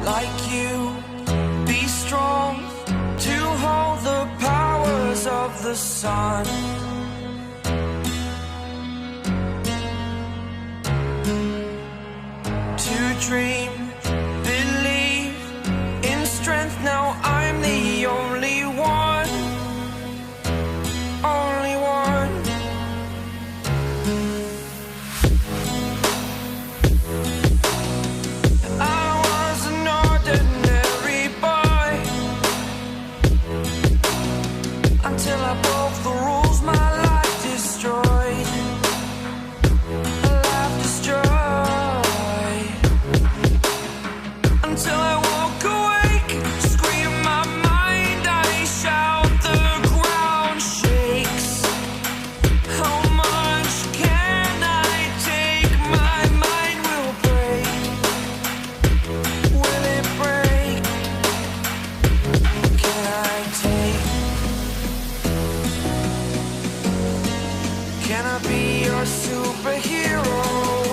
like you, be strong to hold the powers of the sun. To dream, believe in strength. Now I'm the only one, only one. I was an ordinary boy until I broke the rules. My life destroyed, a life destroyed. Until I walk awake, scream my mind, I shout, the ground shakes. How much can I take? My mind will break. Will it break? Can I take? Can I be your superhero?